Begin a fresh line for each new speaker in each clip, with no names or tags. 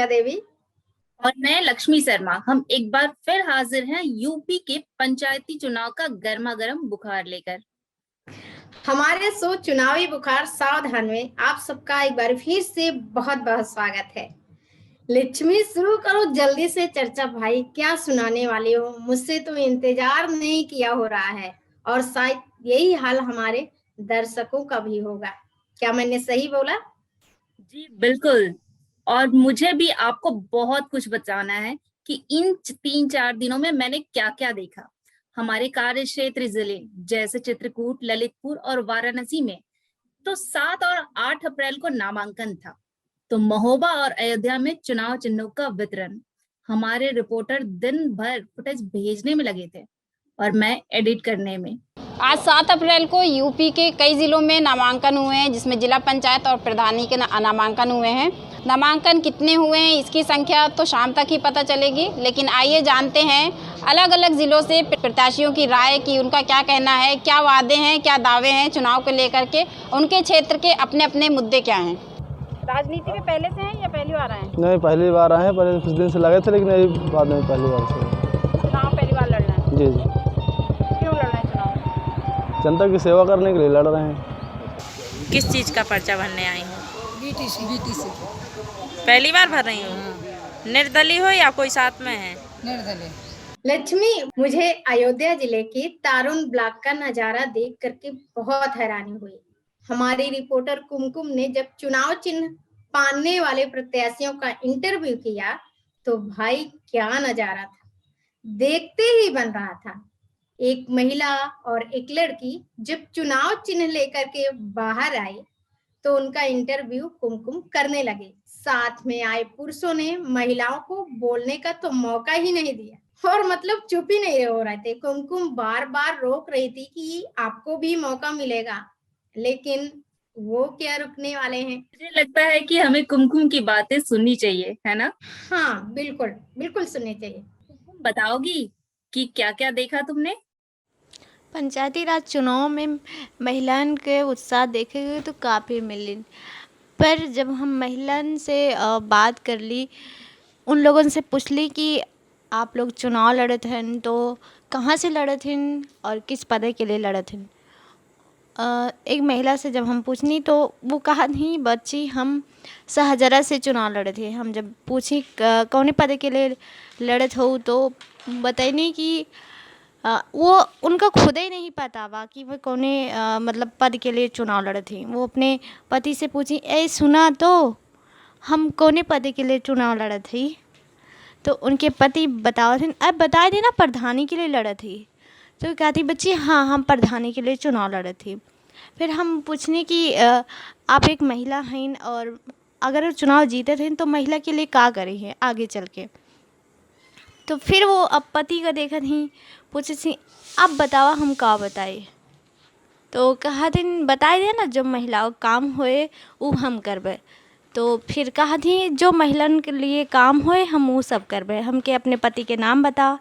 प्रिया देवी।
और मैं लक्ष्मी शर्मा। हम एक बार फिर हाजिर हैं यूपी के पंचायती चुनाव का गर्मा गर्म बुखार लेकर।
हमारे शो चुनावी बुखार सावधान में आप सबका एक बार फिर से बहुत बहुत स्वागत है। लक्ष्मी, शुरू करो जल्दी से चर्चा भाई, क्या सुनाने वाली हो? मुझसे तो इंतजार नहीं किया हो रहा है और शायद यही हाल हमारे दर्शकों का भी होगा। क्या मैंने सही बोला?
जी बिल्कुल। और मुझे भी आपको बहुत कुछ बताना है कि इन 3-4 दिनों में मैंने क्या क्या देखा। हमारे कार्य क्षेत्र जिले जैसे चित्रकूट, ललितपुर और वाराणसी में तो 7 और 8 अप्रैल को नामांकन था। तो महोबा और अयोध्या में चुनाव चिन्हों का वितरण। हमारे रिपोर्टर दिन भर फुटेज भेजने में लगे थे और मैं एडिट करने में।
आज 7 अप्रैल को यूपी के कई जिलों में नामांकन हुए हैं, जिसमें जिला पंचायत और प्रधानी के नामांकन हुए हैं। नामांकन कितने हुए हैं इसकी संख्या तो शाम तक ही पता चलेगी, लेकिन आइए जानते हैं अलग अलग जिलों से प्रत्याशियों की राय की, उनका क्या कहना है, क्या वादे हैं, क्या दावे हैं चुनाव को लेकर के, उनके क्षेत्र के अपने अपने मुद्दे क्या हैं। राजनीति में पहले से हैं या पहली बार आए हैं?
नहीं, पहली बार आए हैं। पहले कुछ दिन से लगे थे, लेकिन अभी बाद में पहली बार से।
चुनाव पहली बार लड़ रहे हैं?
जी जी।
क्यों लड़ रहे हैं चुनाव?
जनता की सेवा करने के लिए लड़ रहे हैं।
किस चीज़ का पर्चा भरने आई हो?
बीटीसी।
पहली बार भर रही हो? निर्दलीय हो या कोई साथ में है?
निर्दलीय।
लक्ष्मी, मुझे अयोध्या जिले के तारुण ब्लॉक का नजारा देख करके बहुत हैरानी हुई। हमारी रिपोर्टर कुमकुम ने जब चुनाव चिन्ह पाने वाले प्रत्याशियों का इंटरव्यू किया तो भाई क्या नजारा था, देखते ही बन रहा था। एक महिला और एक लड़की जब चुनाव चिन्ह लेकर के बाहर आई तो उनका इंटरव्यू कुमकुम करने लगे। साथ में आए पुरुषों ने महिलाओं को बोलने का तो मौका ही नहीं दिया और मतलब चुप ही नहीं हो रहे थे। कुमकुम बार बार रोक रही थी कि आपको भी मौका मिलेगा, लेकिन वो क्या रुकने वाले हैं।
मुझे लगता है कि हमें कुमकुम की बातें सुननी चाहिए, है ना?
हाँ बिल्कुल बिल्कुल सुननी चाहिए।
बताओगी कि क्या क्या देखा तुमने?
पंचायती राज चुनाव में महिलाओं के उत्साह देखे तो काफ़ी मिली, पर जब हम महिलाओं से बात कर ली, उन लोगों से पूछ ली कि आप लोग चुनाव लड़े थे तो कहाँ से लड़े थे और किस पद के लिए लड़े थे। एक महिला से जब हम पूछनी तो वो कहा नहीं बच्ची, हम सहजरा से चुनाव लड़े थे। हम जब पूछी कौन पद के लिए लड़े थे तो बताइए कि वो उनका खुद ही नहीं पता हुआ कि वो कौन मतलब पद के लिए चुनाव लड़े थे। वो अपने पति से पूछी, ए सुना तो हम कौन पद के लिए चुनाव लड़े थे। तो उनके पति बताओ थे, अब बताए थे ना प्रधानी के लिए लड़े थे। तो कहती बच्ची हाँ हम प्रधानी के लिए चुनाव लड़े थे। फिर हम पूछने कि आप एक महिला हैं और अगर चुनाव जीते थे तो महिला के लिए क्या करे हैं आगे चल के। तो फिर वो अब पति का देखा थी, पूछे थी आप बतावा हम का बताए। तो कहा दिन बताए दे ना जो महिलाओं काम होए वो हम करबे। तो फिर कहा थी जो महिलाओं के लिए काम होए हम वो सब करबे, हमके अपने पति के नाम बता।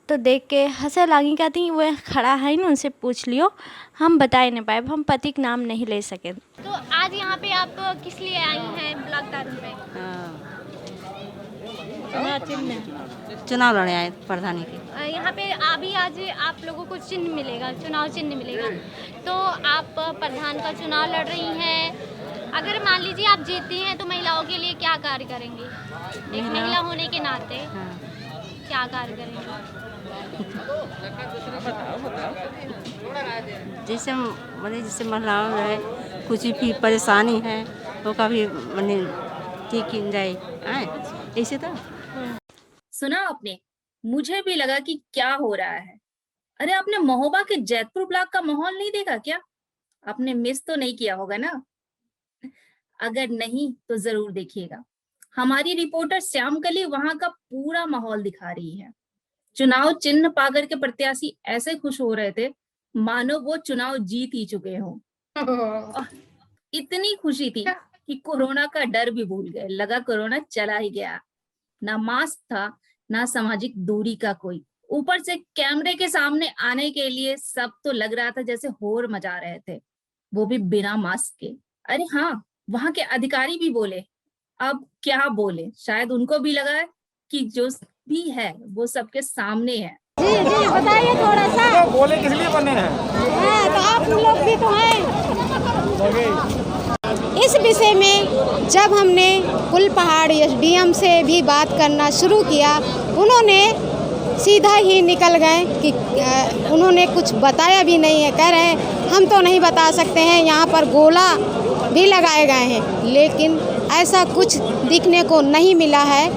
तो देख के हंसे लागी, कहती वो खड़ा है ना उनसे पूछ लियो, हम बता ही नहीं पाए, हम पति का नाम नहीं ले सके।
तो आज यहाँ पे आप किस लिए आई हैं ब्लॉक तारुण में?
चुनाव लड़ने आए प्रधानी के।
यहाँ पे अभी आज आप लोगों को चिन्ह मिलेगा, चुनाव चिन्ह मिलेगा, तो आप प्रधान का चुनाव लड़ रही हैं। अगर मान लीजिए आप जीतती हैं तो महिलाओं के लिए क्या कार्य करेंगी? एक महिला होने के नाते क्या कार्य करेंगे?
जैसे मैंने जैसे महिलाओं है कुछ भी परेशानी है वो कभी मैंने ठीक की जाए ऐसे तो।
सुना आपने? मुझे भी लगा कि क्या हो रहा है। अरे आपने महोबा के जैतपुर ब्लॉक का माहौल नहीं देखा क्या? आपने मिस तो नहीं किया होगा ना? अगर नहीं तो जरूर देखिएगा। हमारी रिपोर्टर श्यामकली वहां का पूरा माहौल दिखा रही है। चुनाव चिन्ह पाकर के प्रत्याशी ऐसे खुश हो रहे थे मानो वो चुनाव जीत ही चुके हों। इतनी खुशी थी कि कोरोना का डर भी भूल गए। लगा कोरोना चला ही गया। ना मास्क था ना सामाजिक दूरी का कोई। ऊपर से कैमरे के सामने आने के लिए सब तो लग रहा था जैसे होर मचा रहे थे, वो भी बिना मास्क के। अरे हाँ, वहां के अधिकारी भी बोले अब क्या बोले, शायद उनको भी लगा है कि जो भी है वो सबके सामने है।
जी जी बताइए थोड़ा सा। बोले किस लिए बने हैं? तो आप लोग भी तो हैं। इस विषय में जब हमने कुलपहाड़ एसडीएम से भी बात करना शुरू किया, उन्होंने सीधा ही निकल गए कि उन्होंने कुछ बताया भी नहीं है। कह रहे हैं हम तो नहीं बता सकते हैं, यहाँ पर गोला भी लगाए गए हैं, लेकिन ऐसा कुछ दिखने को नहीं मिला है।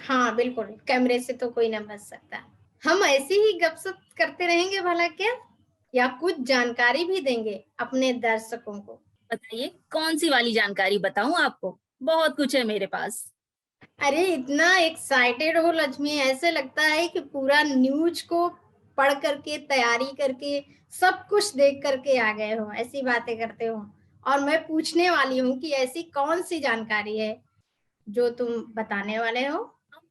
हाँ बिल्कुल, कैमरे से तो कोई ना बच सकता। हम ऐसे ही गपशप करते रहेंगे भला क्या, या कुछ जानकारी भी देंगे अपने दर्शकों को?
बताइए कौन सी वाली जानकारी बताऊं आपको? बहुत कुछ है मेरे पास।
अरे इतना एक्साइटेड हो लक्ष्मी, ऐसे लगता है कि पूरा न्यूज को पढ़ करके, तैयारी करके, सब कुछ देख करके आ गए हो, ऐसी बातें करते हो। और मैं पूछने वाली हूँ कि ऐसी कौन सी जानकारी है जो तुम बताने वाले हो?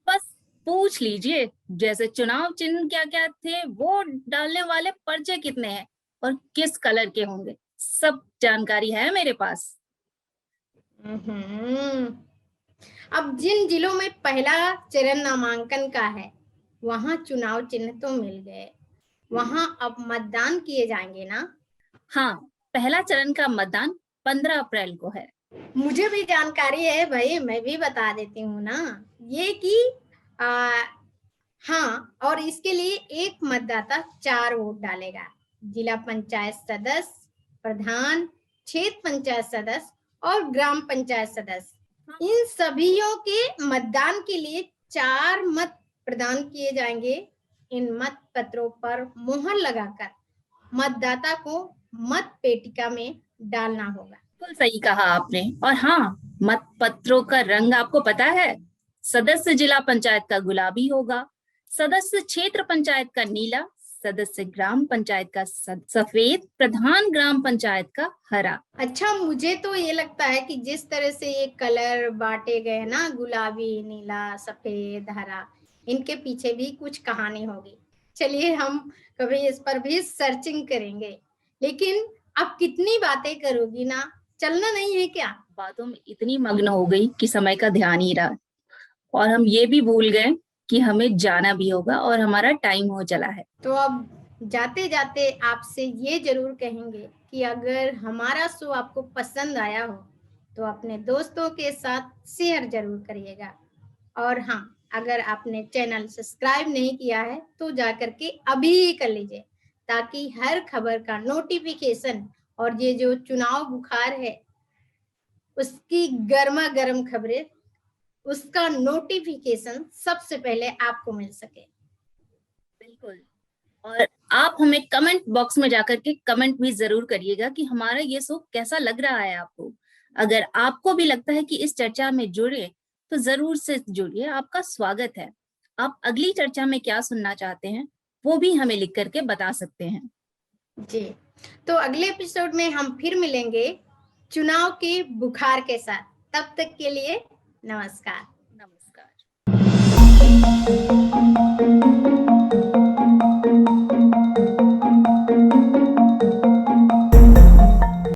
बस पूछ लीजिए, जैसे चुनाव चिन्ह क्या क्या थे, वोट डालने वाले पर्चे कितने हैं और किस कलर के होंगे, सब जानकारी है मेरे पास।
अब जिन जिलों में पहला चरण नामांकन का है, वहां चुनाव चिन्ह तो मिल गए, वहां अब मतदान किए जाएंगे ना?
हाँ, पहला चरण का मतदान 15 अप्रैल को है।
मुझे भी जानकारी है भाई, मैं भी बता देती हूँ ना, ये कि हाँ, और इसके लिए एक मतदाता 4 वोट डालेगा। जिला पंचायत सदस्य, प्रधान, क्षेत्र पंचायत सदस्य और ग्राम पंचायत सदस्य, इन सभीयों के मतदान के लिए 4 मत प्रदान किए जाएंगे। इन मत पत्रों पर मोहर लगाकर मतदाता को मत पेटिका में डालना होगा।
बिल्कुल सही कहा आपने। और हाँ, मत पत्रों का रंग आपको पता है? सदस्य जिला पंचायत का गुलाबी होगा, सदस्य क्षेत्र पंचायत का नीला, सदस्य ग्राम पंचायत का सफेद, प्रधान ग्राम पंचायत का हरा।
अच्छा, मुझे तो ये लगता है कि जिस तरह से ये कलर बांटे गए ना, गुलाबी, नीला, सफेद, हरा, इनके पीछे भी कुछ कहानी होगी। चलिए हम कभी इस पर भी सर्चिंग करेंगे। लेकिन अब कितनी बातें करोगी ना, चलना नहीं है क्या?
बातों में इतनी मग्न हो गई कि समय का ध्यान ही रहा, और हम ये भी भूल गए कि हमें जाना भी होगा और हमारा टाइम हो चला है।
तो अब जाते जाते आपसे ये जरूर कहेंगे कि अगर हमारा शो आपको पसंद आया हो तो अपने दोस्तों के साथ शेयर जरूर करिएगा। और हाँ, अगर आपने चैनल सब्सक्राइब नहीं किया है तो जाकर के अभी ही कर लीजिए, ताकि हर खबर का नोटिफिकेशन और ये जो चुनाव बुखार है उसकी गर्मा गर्म खबरें, उसका नोटिफिकेशन सबसे पहले आपको मिल सके।
बिल्कुल। और आप हमें कमेंट बॉक्स में जाकर के कमेंट भी जरूर करिएगा कि हमारा ये शो कैसा लग रहा है आपको। अगर आपको भी लगता है कि इस चर्चा में जुड़े तो जरूर से जुड़िए, आपका स्वागत है। आप अगली चर्चा में क्या सुनना चाहते हैं वो भी हमें लिख करके बता सकते हैं।
जी, तो अगले एपिसोड में हम फिर मिलेंगे चुनाव के बुखार के साथ। तब तक के लिए नमस्कार।
नमस्कार।